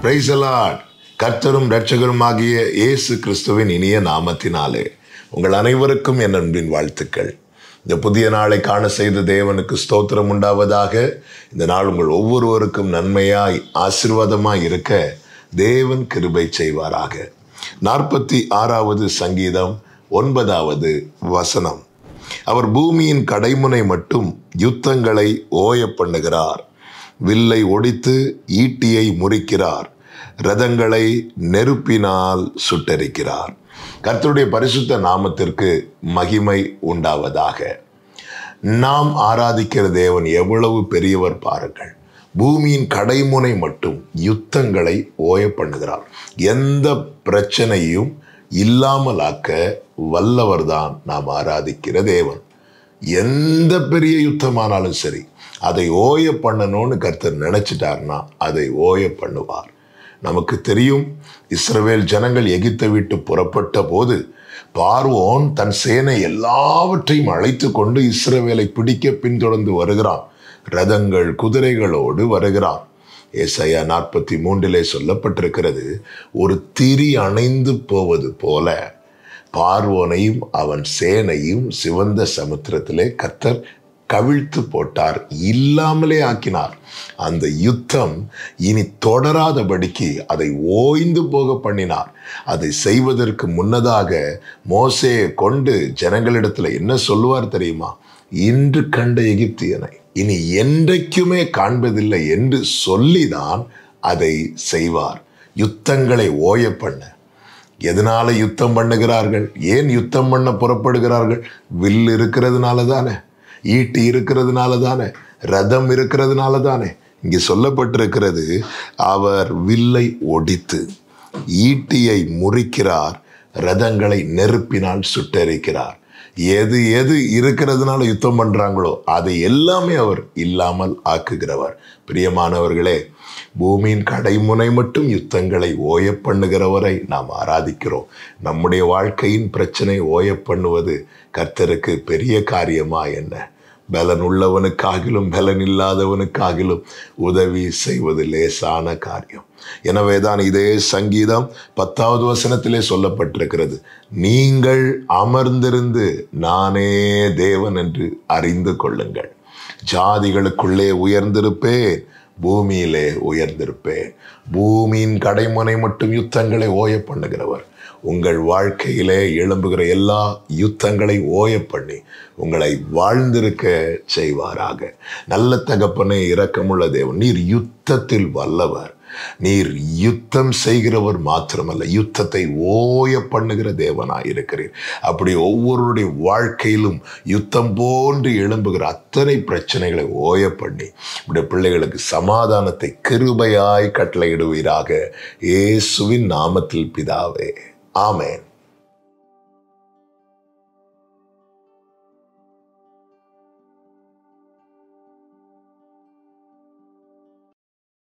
Praise the Lord. கர்த்தரும் இரட்சகருமாகிய இயேசு கிறிஸ்துவின் இனிய நாமத்தினாலே உங்கள் அனைவருக்கும் என் அன்பின் வாழ்த்துக்கள். இந்த புதிய நாளை காண செய்த தேவனுக்கு ஸ்தோத்திரம் உண்டாவதாக. இந்த நாள் உங்கள் ஒவ்வொருவருக்கும் நன்மையாய் ஆசீர்வாதமாய் இருக்க தேவன் கிருபை செய்வாராக. 46வது சங்கீதம் 9வது வசனம். அவர் பூமியின் கடைமுனை மட்டும் யுத்தங்களை ஓய பண்ணுகிறார். வில்லை ஒடித்து ஈட்டியை முறிக்கிறார். ரதங்களை நெருப்பினால் சுட்டரிக்கிறார். கர்த்தருடைய பரிசுத்த நாமத்திற்கு மகிமை உண்டாவதாக. நாம் ஆராதிக்கிற தேவன் எவ்வளவு பெரியவர் பாருங்கள். பூமியின் கடைமுனை மட்டும் யுத்தங்களை ஓய பண்ணுகிறார். எந்த பிரச்சனையும் இல்லாமலாக்க வல்லவர்தான் நாம் ஆராதிக்கிற தேவன். எந்த பெரிய யுத்தமானாலும் சரி, அதை ஓய பண்ணணும்னு கர்த்தர் நினைச்சிட்டார்னா அதை ஓய பண்ணுவார். நமக்கு தெரியும், இஸ்ரவேல் ஜனங்கள் எகிப்தை விட்டு புறப்பட்ட போது பார்வோன் தன் சேனை எல்லாவற்றையும் அழைத்து கொண்டு இஸ்ரவேலை பிடிக்க பின்தொடர்ந்து வருகிறான். ரதங்கள் குதிரைகளோடு வருகிறான். ஏசாயா 43 சொல்லப்பட்டிருக்கிறது, ஒரு திரி அணைந்து போவது போல பார்வோனையும் அவன் சேனையும் சிவந்த சமுத்திரத்திலே கர்த்தர் கவிழ்த்து போட்டார், இல்லாமலே ஆக்கினார். அந்த யுத்தம் இனி தொடராதபடிக்கு அதை ஓய்ந்து போக பண்ணினார். அதை செய்வதற்கு முன்னதாக மோசேயை கொண்டு ஜனங்களிடத்துல என்ன சொல்லுவார் தெரியுமா? இன்று கண்ட எகிப்தியனை இனி என்றைக்குமே காண்பதில்லை என்று சொல்லிதான் அதை செய்வார். யுத்தங்களை ஓய பண்ண. எதனால யுத்தம் பண்ணுகிறார்கள்? ஏன் யுத்தம் பண்ண புறப்படுகிறார்கள்? வில் இருக்கிறதுனால தானே, ஈட்டி இருக்கிறதுனால தானே, ரதம் இருக்கிறதுனால தானே. இங்கே சொல்லப்பட்டிருக்கிறது, அவர் வில்லை ஒடித்து ஈட்டியை முறிக்கிறார், ரதங்களை நெருப்பினால் சுட்டரிக்கிறார். எது எது இருக்கிறதுனால யுத்தம் பண்றாங்களோ அதை எல்லாமே அவர் இல்லாமல் ஆக்குகிறவர். பிரியமானவர்களே, பூமியின் கடைமுனை மட்டும் யுத்தங்களை ஓய பண்ணுகிறவரை நாம் ஆராதிக்கிறோம். நம்முடைய வாழ்க்கையின் பிரச்சனை ஓய பண்ணுவது கர்த்தருக்கு பெரிய காரியமா என்ன? பலன் உள்ளவனுக்காகிலும் பலன் இல்லாதவனுக்காகிலும் உதவி செய்வது லேசான காரியம். எனவேதான் இதே சங்கீதம் 10வது வசனத்திலே சொல்லப்பட்டிருக்கிறது, நீங்கள் அமர்ந்திருந்து நானே தேவன் என்று அறிந்து கொள்ளுங்கள். ஜாதிகளுக்குள்ளே உயர்ந்திருப்பேன், பூமியிலே உயர்ந்திருப்பேன். பூமியின் கடைமுனை மட்டும் யுத்தங்களை ஓய பண்ணுகிறவர் உங்கள் வாழ்க்கையிலே எழும்புகிற எல்லா யுத்தங்களை ஓய பண்ணி உங்களை வாழ்ந்திருக்க செய்வாராக. நல்ல தகப்பனே, இரக்கமுள்ள தேவன், நீர் யுத்தத்தில் வல்லவர். நீர் யுத்தம் செய்கிறவர் மாத்திரமல்ல, யுத்தத்தை ஓய பண்ணுகிற தேவனாயிருக்கிறீர். அப்படி ஒவ்வொருடைய வாழ்க்கையிலும் யுத்தம் போன்று எழும்புகிற அத்தனை பிரச்சனைகளை ஓய பண்ணி இப்படி பிள்ளைகளுக்கு சமாதானத்தை கிருபையாய் கட்டளையிடுவீராக. இயேசுவின் நாமத்தில் பிதாவே, ஆமென்.